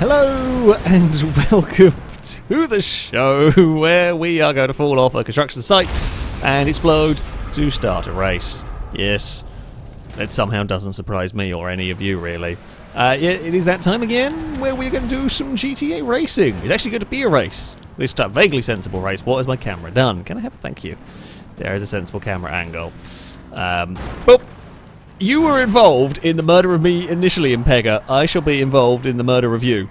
Hello and welcome to the show where we are going to fall off a construction site and explode to start a race. Yes, that somehow doesn't surprise me or any of you really. Yeah, it is that time again where we're going to do some GTA racing. It's actually going to be a race. This time, vaguely sensible race. What has my camera done? Can I have a thank you? There is a sensible camera angle. Well, you were involved in the murder of me initially in Pega. I shall be involved in the murder of you.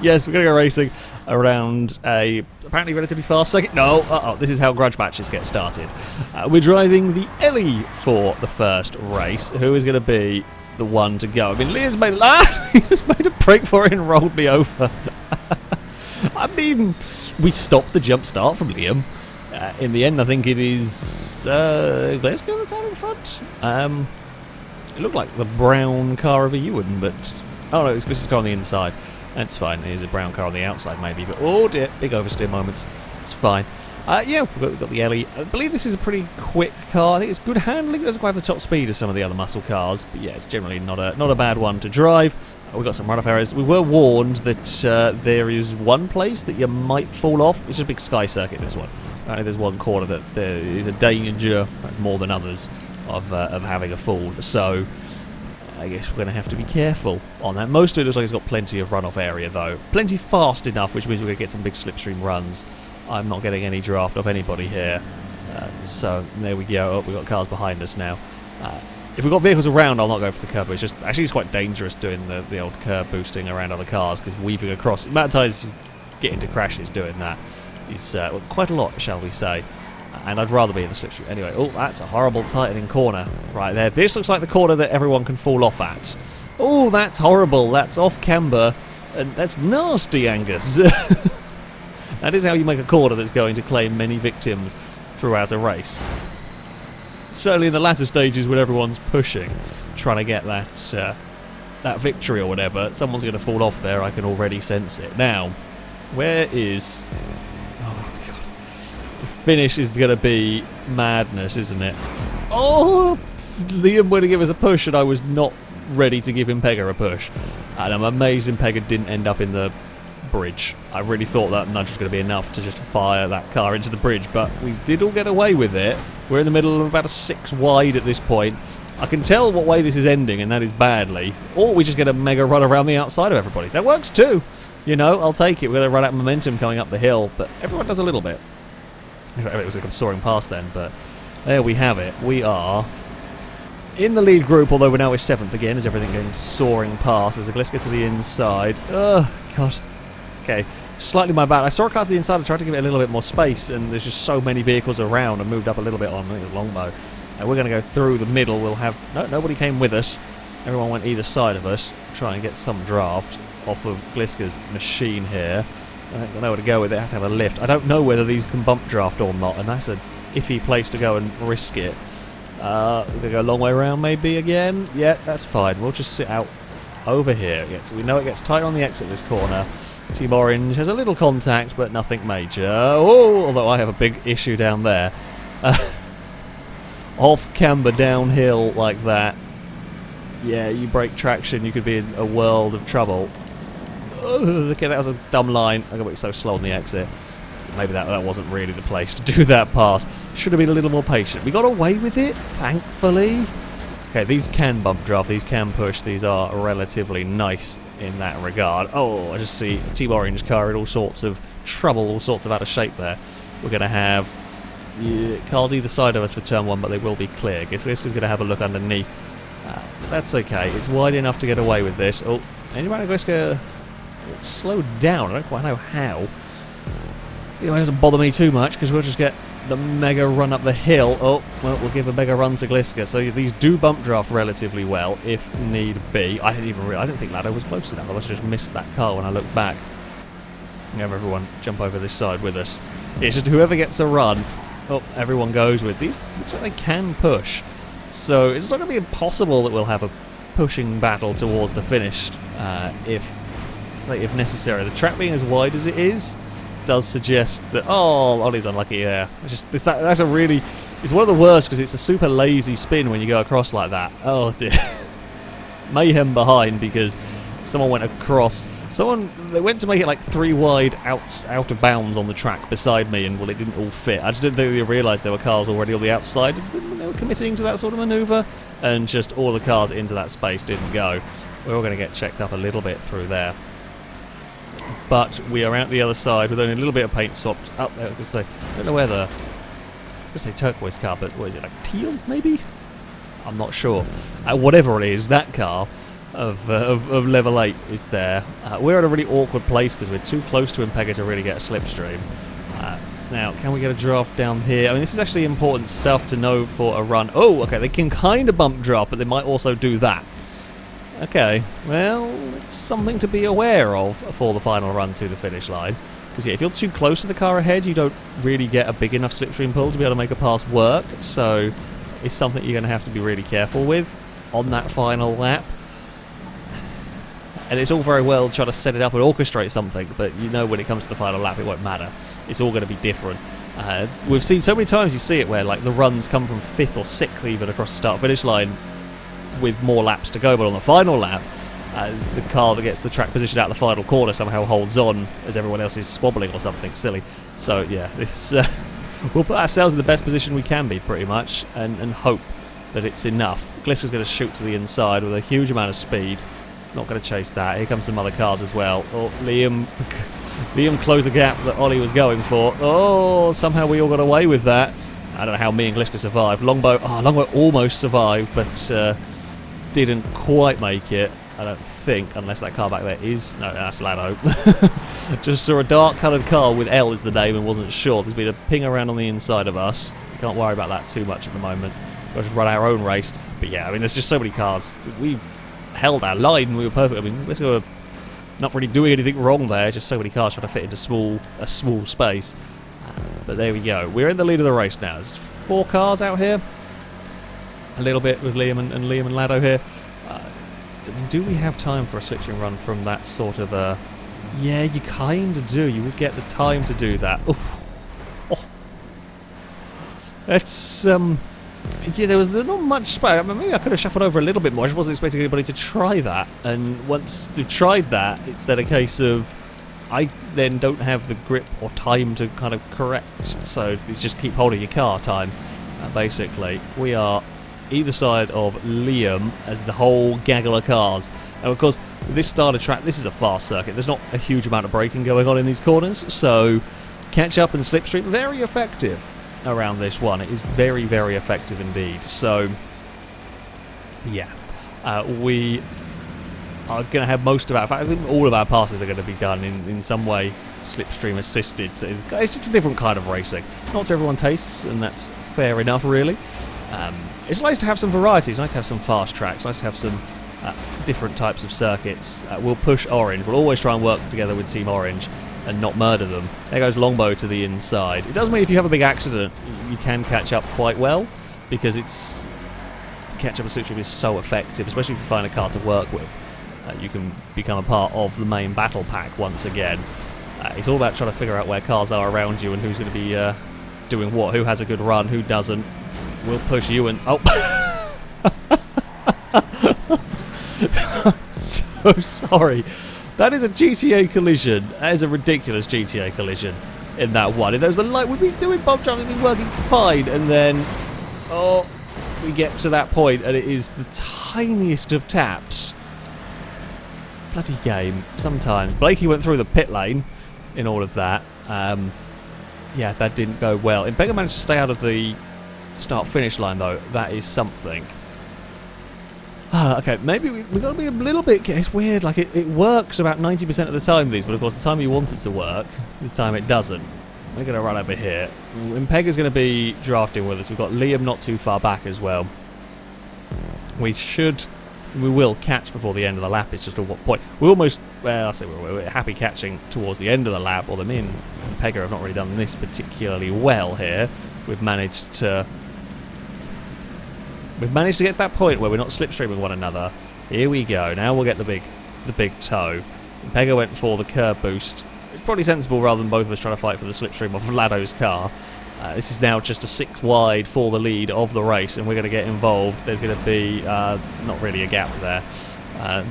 Yes, we're going to go racing around a apparently relatively fast second. No, this is how grudge matches get started. We're driving the Ellie for the first race. Who is going to be the one to go? I mean, Leah's made a break for it and rolled me over. I mean, we stopped the jump start from Liam. In the end, I think it is Glasgow that's out in front. It looked like the brown car of a Ewan, but oh no, it's Glasgow's car on the inside. That's fine. It is a brown car on the outside, maybe. But oh dear, big oversteer moments. It's fine. Yeah, we've got the Ellie. I believe this is a pretty quick car. I think it's good handling. It doesn't quite have the top speed of some of the other muscle cars, but yeah, it's generally not a bad one to drive. We've got some runoff areas. We were warned that there is one place that you might fall off. It's just a big sky circuit, this one. There's one corner that there is a danger, more than others, of having a fall. So I guess we're going to have to be careful on that. Most of it looks like it's got plenty of runoff area, though. Plenty fast enough, which means we're going to get some big slipstream runs. I'm not getting any draft off anybody here. So there we go. Oh, we've got cars behind us now. If we've got vehicles around, I'll not go for the curb. It's quite dangerous doing the old curb boosting around other cars, because weaving across, the amount of times you get into crashes doing that is well, quite a lot, shall we say. And I'd rather be in the slipstream. Anyway, oh, that's a horrible tightening corner right there. This looks like the corner that everyone can fall off at. Oh, that's horrible. That's off camber. And that's nasty, Angus. That is how you make a corner that's going to claim many victims throughout a race. Certainly in the latter stages when everyone's pushing, trying to get that victory or whatever, someone's going to fall off there. I can already sense it. Now, where is... Oh, God. The finish is going to be madness, isn't it? Oh, Liam went to give us a push and I was not ready to give him Pega a push. And I'm amazed Pega didn't end up in the bridge. I really thought that nudge was going to be enough to just fire that car into the bridge, but we did all get away with it. We're in the middle of about a 6 wide at this point. I can tell what way this is ending, and that is badly. Or we just get a mega run around the outside of everybody. That works too. You know, I'll take it. We're going to run out of momentum coming up the hill, but everyone does a little bit. It was like I'm soaring past then, but there we have it. We are in the lead group, although we're now with 7th again, as everything going soaring past. There's a Glisca to the inside. Oh, God. Okay, slightly my bad. I saw a car to the inside. I tried to give it a little bit more space, and there's just so many vehicles around. I moved up a little bit on the longbow. We're going to go through the middle. We'll have... No, nobody came with us. Everyone went either side of us. Try and get some draft off of Glisca's machine here. I don't know where to go with it. I have to have a lift. I don't know whether these can bump draft or not, and that's a iffy place to go and risk it. We're going to go a long way around maybe again. Yeah, that's fine. We'll just sit out over here. Yeah, so we know it gets tight on the exit this corner. Team Orange has a little contact, but nothing major. Oh, although I have a big issue down there. Off camber downhill like that. Yeah, you break traction, you could be in a world of trouble. Oh, okay, that was a dumb line. I got so slow on the exit. Maybe that wasn't really the place to do that pass. Should have been a little more patient. We got away with it, thankfully. Okay, these can bump draft, these can push, these are relatively nice in that regard. Oh, I just see Team Orange car in all sorts of trouble, all sorts of out of shape there. We're going to have cars either side of us for turn 1, but they will be clear. Guess we're just going to have a look underneath. That's okay, it's wide enough to get away with this. Oh, anybody going to slow down? I don't quite know how. It doesn't bother me too much because we'll just get the mega run up the hill. Oh, well, we'll give a mega run to Glisca. So these do bump draft relatively well, if need be. I didn't think Lado was close enough. I must have just missed that car when I looked back. We have everyone jump over this side with us. It's just whoever gets a run, oh, everyone goes with. These looks like they can push. So it's not going to be impossible that we'll have a pushing battle towards the finish if necessary. The track being as wide as it is does suggest that... Oh, Ollie's unlucky, yeah. That's a really... It's one of the worst because it's a super lazy spin when you go across like that. Oh, dear. Mayhem behind because someone went across. They went to make it like 3 wide out of bounds on the track beside me, and well, it didn't all fit. I just didn't think they realised there were cars already on the outside. They were committing to that sort of manoeuvre, and just all the cars into that space didn't go. We're all going to get checked up a little bit through there. But we are out the other side with only a little bit of paint swapped up there. I don't know where the... I say turquoise car, but what is it, like teal, maybe? I'm not sure. Whatever it is, that car of level 8 is there. We're at a really awkward place because we're too close to Impega to really get a slipstream. Now, can we get a draft down here? I mean, this is actually important stuff to know for a run. Oh, okay, they can kind of bump draft, but they might also do that. Okay, well, it's something to be aware of for the final run to the finish line. Because yeah, if you're too close to the car ahead, you don't really get a big enough slipstream pull to be able to make a pass work. So it's something you're going to have to be really careful with on that final lap. And it's all very well trying to set it up and orchestrate something, but you know when it comes to the final lap, it won't matter. It's all going to be different. We've seen so many times you see it where like the runs come from 5th or 6th even across the start-finish line with more laps to go, but on the final lap, the car that gets the track position out the final corner somehow holds on as everyone else is squabbling or something silly. So yeah, this we'll put ourselves in the best position we can be pretty much, and hope that it's enough. Glisker's going to shoot to the inside with a huge amount of speed. Not going to chase that. Here comes some other cars as well. Oh, Liam closed the gap that Ollie was going for. Oh, somehow we all got away with that. I don't know how me and Glisker survived. Longbow almost survived, but didn't quite make it, I don't think, unless that car back there is... No, that's Lado. Just saw a dark-coloured car with L is the name and wasn't sure. There's been a ping around on the inside of us. We can't worry about that too much at the moment. We'll just run our own race. But yeah, I mean, there's just so many cars. We held our line, we were perfect. I mean, we were not really doing anything wrong there, just so many cars trying to fit into a small space. But there we go. We're in the lead of the race now. There's 4 cars out here. A little bit with Liam and Lado here. Do we have time for a slipstream run from that sort of a... Yeah, you kind of do. You would get the time to do that. Oh. That's... Yeah, there was not much space. I mean, maybe I could have shuffled over a little bit more. I just wasn't expecting anybody to try that. And once they've tried that, it's then a case of... I then don't have the grip or time to kind of correct. So it's just keep holding your car time, basically. We are either side of Liam as the whole gaggle of cars. And of course, this starter track, this is a fast circuit. There's not a huge amount of braking going on in these corners. So catch up and slipstream, very effective around this one. It is very, very effective indeed. So, yeah. We are going to have most of our... In fact, I think all of our passes are going to be done in some way slipstream assisted. So it's just a different kind of racing. Not to everyone's tastes, and that's fair enough, really. It's nice to have some variety. It's nice to have some fast tracks. It's nice to have some different types of circuits. We'll push Orange. We'll always try and work together with Team Orange and not murder them. There goes Longbow to the inside. It does mean if you have a big accident, you can catch up quite well, because it's... Catch up and slipstream is so effective, especially if you find a car to work with. You can become a part of the main battle pack once again. It's all about trying to figure out where cars are around you and who's going to be doing what, who has a good run, who doesn't. We'll push you and... Oh! I'm so sorry. That is a GTA collision. That is a ridiculous GTA collision in that one. If there was the light, we'd be doing bump jump, we'd be working fine, and then... Oh, we get to that point, and it is the tiniest of taps. Bloody game. Sometimes. Blakey went through the pit lane in all of that. Yeah, that didn't go well. Impega managed to stay out of the start-finish line, though. That is something. Okay, maybe we've got to be a little bit... It's weird, like, it works about 90% of the time, these, but of course the time you want it to work, this time it doesn't. We're going to run over here. Impega's going to be drafting with us. We've got Liam not too far back as well. We will catch before the end of the lap. It's just at what point. We're almost... Well, I say we're happy catching towards the end of the lap, although me and Impega have not really done this particularly well here. We've managed to get to that point where we're not slipstreaming one another. Here we go. Now we'll get the big toe. Impega went for the curb boost. It's probably sensible rather than both of us trying to fight for the slipstream of Lado's car. This is now just a 6 wide for the lead of the race, and we're going to get involved. There's going to be not really a gap there.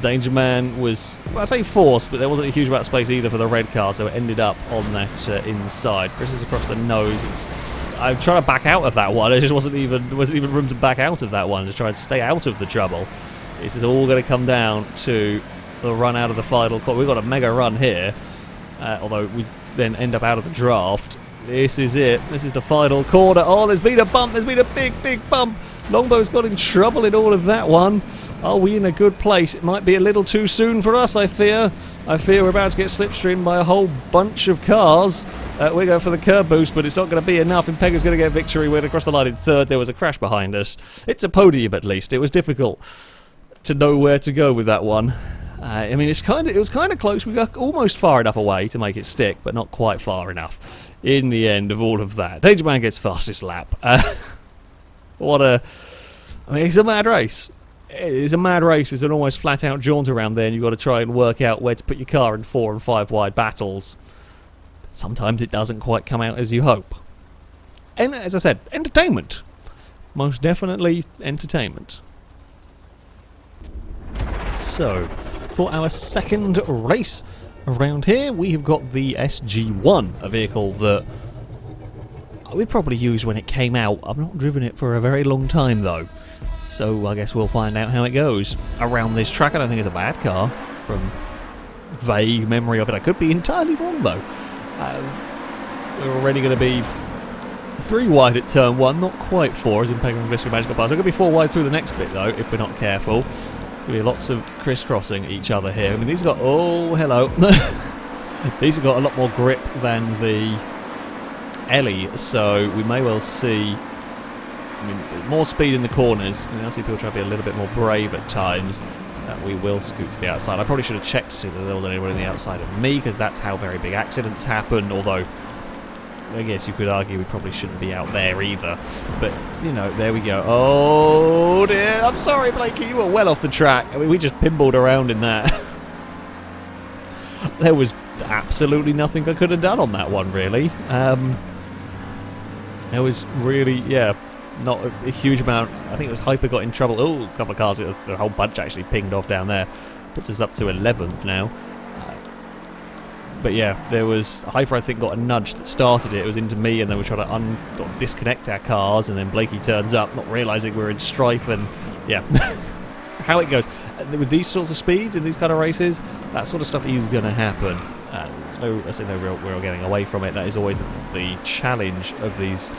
Danger Man was, well, I say forced, but there wasn't a huge amount of space either for the red car, so it ended up on that inside. Chris is across the nose. I'm trying to back out of that one. There just wasn't even room to back out of that one. Just trying to stay out of the trouble. This is all going to come down to the run out of the final corner. We've got a mega run here, although we then end up out of the draft. This is it. This is the final corner. Oh, there's been a bump. There's been a big, big bump. Longbow's got in trouble in all of that one. Are we in a good place? It might be a little too soon for us, I fear. I fear we're about to get slipstreamed by a whole bunch of cars. We're going for the curb boost, but it's not going to be enough. Impega's going to get victory. We're across the line in third. There was a crash behind us. It's a podium, at least. It was difficult to know where to go with that one. I mean, it was kind of close. We got almost far enough away to make it stick, but not quite far enough. In the end of all of that, Danger Man gets fastest lap. I mean, it's a mad race. It's a mad race. It's an almost flat-out jaunt around there, and you've got to try and work out where to put your car in 4 and 5 wide battles. Sometimes it doesn't quite come out as you hope. And as I said, entertainment. Most definitely entertainment. So, for our second race around here, we have got the SG1, a vehicle that we probably used when it came out. I've not driven it for a very long time, though. So I guess we'll find out how it goes around this track. I don't think it's a bad car, from vague memory of it. I could be entirely wrong, though. We're already going to be 3 wide at turn 1, not quite 4, as in Pega and Visco Magical Pass. We're going to be 4 wide through the next bit, though, if we're not careful. There's going to be lots of crisscrossing each other here. I mean, these have got... Oh, hello. These have got a lot more grip than the Ellie, so we may well see... I mean, more speed in the corners. I see people try to be a little bit more brave at times. We will scoot to the outside. I probably should have checked to see that there was anyone on the outside of me, because that's how very big accidents happen, although I guess you could argue we probably shouldn't be out there either. But, you know, there we go. Oh dear, I'm sorry, Blakey, you were well off the track. I mean, we just pinballed around in that. There was absolutely nothing I could have done on that one, really. There was really, yeah... Not a huge amount. I think it was Hyper got in trouble. Oh, a couple of cars, a whole bunch actually pinged off down there. Puts us up to 11th now. But yeah, there was Hyper, I think, got a nudge that started it. It was into me, and then we tried to disconnect our cars, and then Blakey turns up, not realising we're in strife, and yeah. That's how it goes. With these sorts of speeds in these kind of races, that sort of stuff is going to happen. I say no real getting away from it. That is always the challenge of these...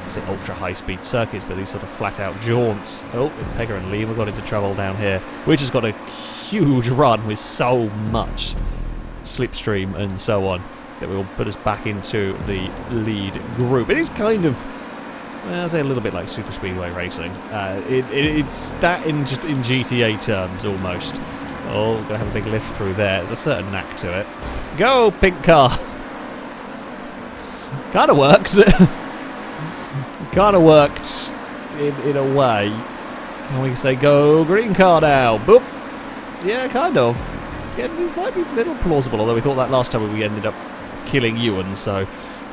say ultra high speed circuits, but these sort of flat out jaunts. Oh, Pega and Lima got into trouble down here. We just got a huge run with so much slipstream and so on that will put us back into the lead group. It is kind of, well, I'll say a little bit like super speedway racing. It's that in GTA terms almost. Oh, gonna have a big lift through there. There's a certain knack to it. Go, pink car. Kind of works. Kind of worked in a way. Can we say go green car now? Boop. Yeah, kind of. Yeah, this might be a little plausible, although we thought that last time we ended up killing Ewan, so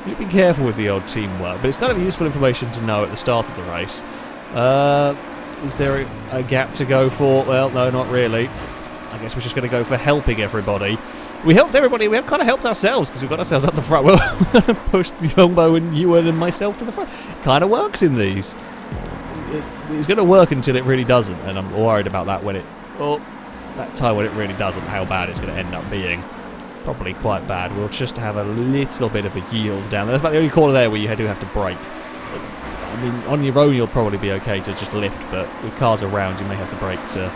we should be careful with the old teamwork. But it's kind of useful information to know at the start of the race. Is there a gap to go for? Well, no, not really. I guess we're just going to go for helping everybody. We helped everybody. We have kind of helped ourselves because we got ourselves up the front. We pushed Yongbo and Ewan and myself to the front. Kind of works in these. It's going to work until it really doesn't, and I'm worried about that when it... Oh, that time when it really doesn't, how bad it's going to end up being. Probably quite bad. We'll just have a little bit of a yield down there. That's about the only corner there where you do have to brake. I mean, on your own you'll probably be okay to just lift, but with cars around you may have to brake to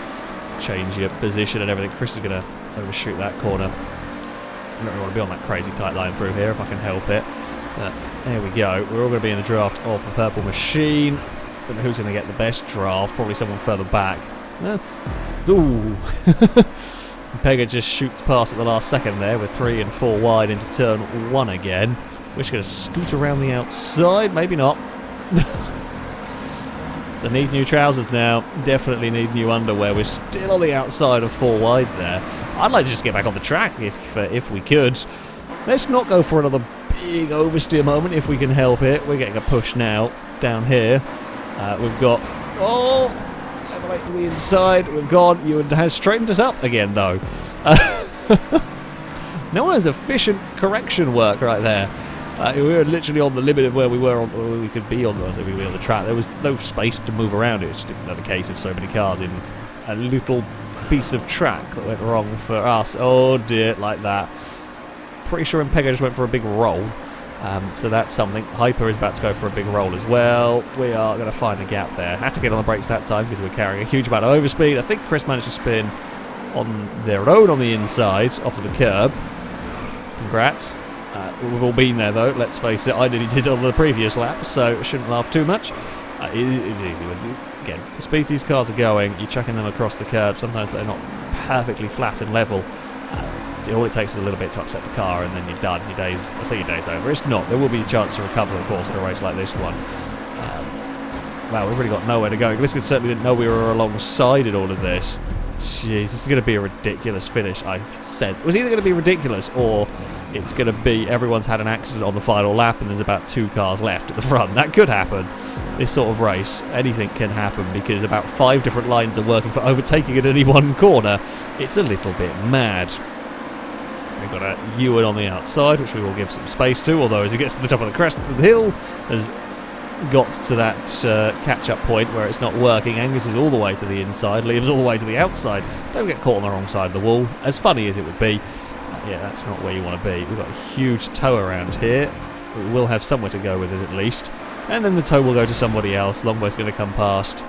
change your position and everything. Chris is going to overshoot that corner. I don't really want to be on that crazy tight line through here if I can help it. But there we go. We're all going to be in the draft of the purple machine. Don't know who's going to get the best draft. Probably someone further back. Ooh. Pega just shoots past at the last second there with 3 and 4 wide into turn 1 again. We're just going to scoot around the outside. Maybe not. They need new trousers now. Definitely need new underwear. We're still on the outside of 4 wide there. I'd like to just get back on the track if we could. Let's not go for another big oversteer moment if we can help it. We're getting a push now down here. We've got... Oh! Level 8 to the inside. We've gone. Ewan has straightened us up again, though. No one has efficient correction work right there. We were literally on the limit of where we were, where we could be on the track. There was no space to move around. It was just another case of so many cars in a little piece of track that went wrong for us. Oh dear, like that. Pretty sure Impego just went for a big roll. So that's something. Hyper is about to go for a big roll as well. We are going to find a gap there. Had to get on the brakes that time because we're carrying a huge amount of overspeed. I think Chris managed to spin on their own on the inside, off of the curb. Congrats. We've all been there though, let's face it. I nearly did on the previous lap, so I shouldn't laugh too much. It is easy. Again, the speed these cars are going, you're chucking them across the curb. Sometimes they're not perfectly flat and level. All it takes is a little bit to upset the car and then you're done. Your day's over. It's not. There will be a chance to recover, of course, in a race like this one. Wow, we've really got nowhere to go. Gliska certainly didn't know we were alongside in all of this. Jeez, this is going to be a ridiculous finish, I said. It was either going to be ridiculous or it's going to be everyone's had an accident on the final lap and there's about 2 cars left at the front. That could happen. This sort of race, anything can happen because about 5 different lines are working for overtaking at any one corner. It's a little bit mad. We've got a Ewan on the outside, which we will give some space to, although as he gets to the top of the crest of the hill, has got to that catch-up point where it's not working. Angus is all the way to the inside, Liam's all the way to the outside. Don't get caught on the wrong side of the wall, as funny as it would be. Yeah, that's not where you want to be. We've got a huge tow around here. We will have somewhere to go with it at least. And then the tow will go to somebody else. Longboy's going to come past.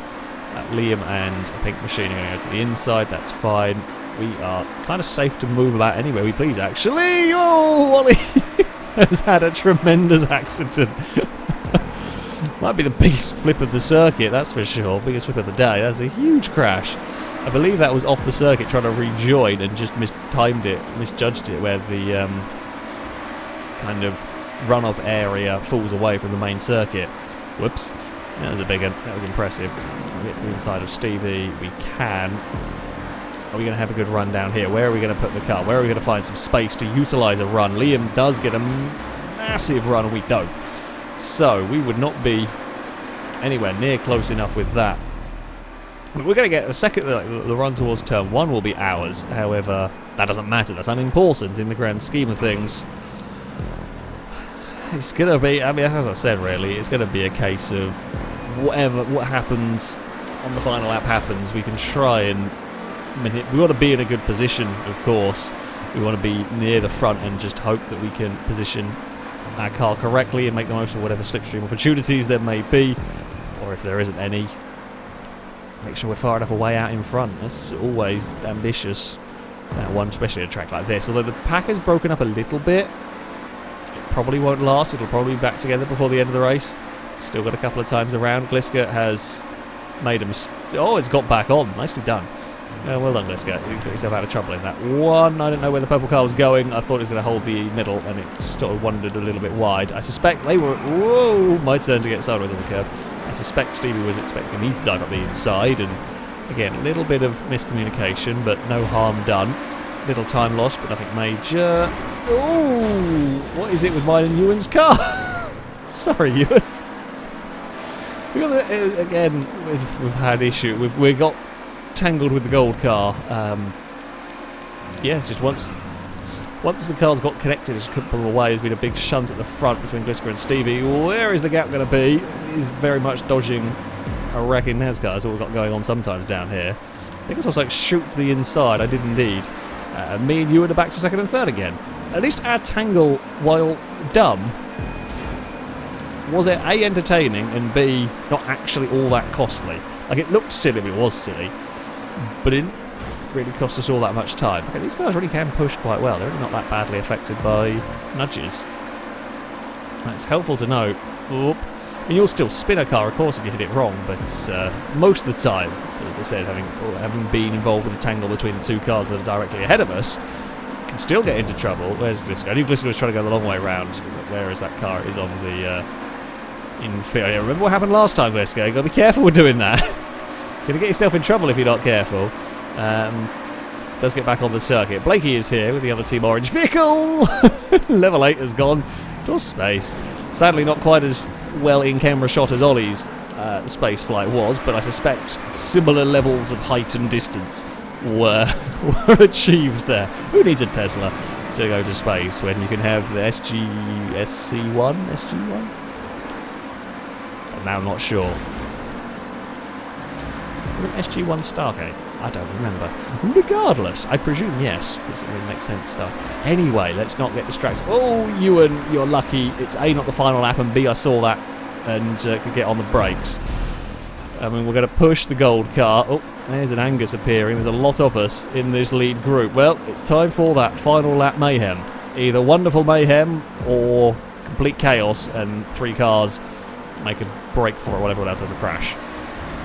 Liam and a Pink Machine are going to go to the inside. That's fine. We are kind of safe to move about anywhere we please, actually. Oh, Wally has had a tremendous accident. Might be the biggest flip of the circuit, that's for sure. Biggest flip of the day. That's a huge crash. I believe that was off the circuit trying to rejoin and just mistimed it, misjudged it, where the kind of runoff area falls away from the main circuit. Whoops. That was a big one. That was impressive. We'll get to the inside of Stevie. We can. Are we going to have a good run down here? Where are we going to put the car? Where are we going to find some space to utilise a run? Liam does get a massive run and we don't. So we would not be anywhere near close enough with that. We're going to get a second, the run towards turn 1 will be ours. However, that doesn't matter. That's unimportant in the grand scheme of things. It's going to be, I mean, as I said, really, it's going to be a case of what happens on the final lap happens. We can try and, we want to be in a good position, of course. We want to be near the front and just hope that we can position our car correctly and make the most of whatever slipstream opportunities there may be, or if there isn't any, make sure we're far enough away out in front. That's always ambitious, that one, especially at a track like this. Although the pack has broken up a little bit, it probably won't last. It'll probably be back together before the end of the race. Still got a couple of times around. Gliska has made a mistake. Oh, it's got back on. Nicely done. Well done, Gliska. You got yourself out of trouble in that one. I don't know where the purple car was going. I thought it was going to hold the middle, and it sort of wandered a little bit wide. I suspect they were... Whoa! My turn to get sideways on the curb. I suspect Stevie was expecting me to dive up the inside, and again, a little bit of miscommunication, but no harm done. Little time lost, but nothing major. Oh! What is it with mine and Ewan's car? Sorry, Ewan. Again, we've had issue. We've got tangled with the gold car. Yeah, just once the cars got connected, just couldn't pull them away. There's been a big shunt at the front between Gliska and Stevie. Where is the gap going to be? He's very much dodging a wreck in Nascar. That's what we've got going on sometimes down here. I think it's also like shoot to the inside. I did indeed. Me and Ewan are back to second and third again. At least our tangle, while dumb, was it A, entertaining, and B, not actually all that costly. Like, it looked silly if it was silly, but it didn't really cost us all that much time. Okay, these guys really can push quite well. They're really not that badly affected by nudges. That's helpful to know. Oop. I mean, you'll still spin a car, of course, if you hit it wrong, but most of the time, as I said, having been involved with a tangle between the two cars that are directly ahead of us, can still get into trouble. Where's Gliska? I knew Gliska was trying to go the long way round. Where is that car? It is on the inferior. Remember what happened last time, Gliska? You've got to be careful with doing that. You're going to get yourself in trouble if you're not careful. Does get back on the circuit. Blakey is here with the other Team Orange vehicle. Level 8 has gone to space. Sadly, not quite as well in camera shot as Ollie's space flight was, but I suspect similar levels of height and distance were achieved there. Who needs a Tesla to go to space when you can have the SG1? I'm now not sure. SG1 Stargate? I don't remember. Regardless, I presume yes, because it would make sense. Anyway, let's not get distracted. Oh, Ewan, you're lucky. It's A, not the final lap, and B, I saw that and could get on the brakes. I mean, we're going to push the gold car. Oh, there's an Angus appearing. There's a lot of us in this lead group. Well, it's time for that final lap mayhem. Either wonderful mayhem or complete chaos, and 3 cars make a break for it while everyone else has a crash.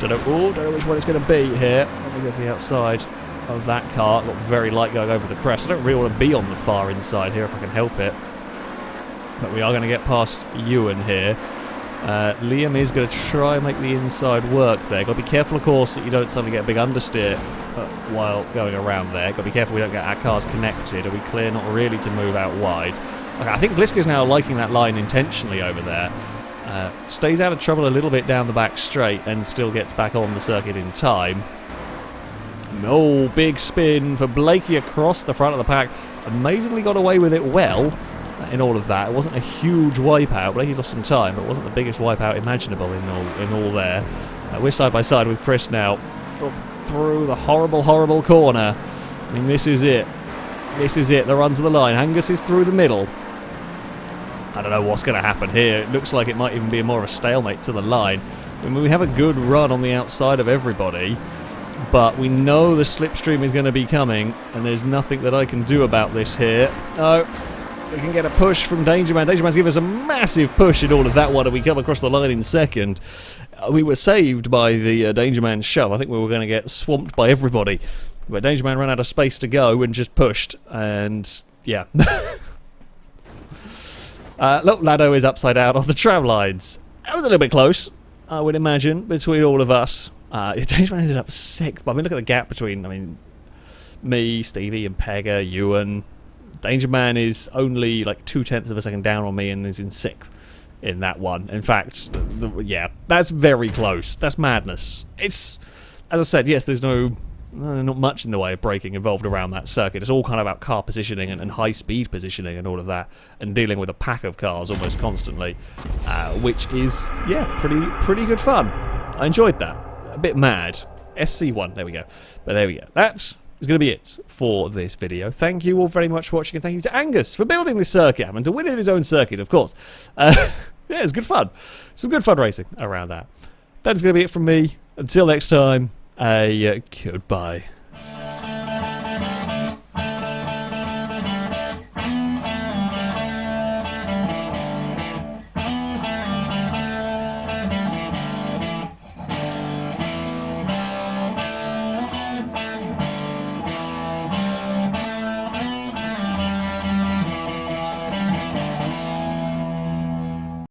Don't know which one it's going to be here. Let me go to the outside of that car. Got very light going over the crest. I don't really want to be on the far inside here if I can help it. But we are going to get past Ewan here. Liam is going to try and make the inside work there. Got to be careful, of course, that you don't suddenly get a big understeer while going around there. Got to be careful we don't get our cars connected. Are we clear? Not really to move out wide. Okay, I think Bliska's now liking that line intentionally over there. Stays out of trouble a little bit down the back straight and still gets back on the circuit in time. No big spin for Blakey across the front of the pack. Amazingly got away with it well in all of that. It wasn't a huge wipeout. Blakey lost some time, but it wasn't the biggest wipeout imaginable in all there. We're side by side with Chris now. Up through the horrible, horrible corner. I mean, this is it. This is it. The run to the line. Angus is through the middle. I don't know what's going to happen here. It looks like it might even be more of a stalemate to the line. I mean, we have a good run on the outside of everybody, but we know the slipstream is going to be coming, and there's nothing that I can do about this here. No, we can get a push from Dangerman. Dangerman's given us a massive push in all of that one, and we come across the line in second. We were saved by the Dangerman shove. I think we were going to get swamped by everybody, but Dangerman ran out of space to go and just pushed, and yeah. Look, Lado is upside down on the tram lines. That was a little bit close, I would imagine, between all of us. Dangerman ended up 6th, but I mean, look at the gap between, me, Stevie, and Pegger, Ewan. Dangerman is only like 0.2 of a second down on me and is in 6th in that one. In fact, yeah, that's very close. That's madness. It's, as I said, yes, there's not much in the way of braking involved around that circuit. It's all kind of about car positioning and high-speed positioning and all of that, and dealing with a pack of cars almost constantly, which is, yeah, pretty good fun. I enjoyed that. A bit mad. SC1, there we go. But there we go. That is going to be it for this video. Thank you all very much for watching, and thank you to Angus for building this circuit, and to win in his own circuit, of course. Yeah, it's good fun. Some good fun racing around that. That is going to be it from me. Until next time, goodbye.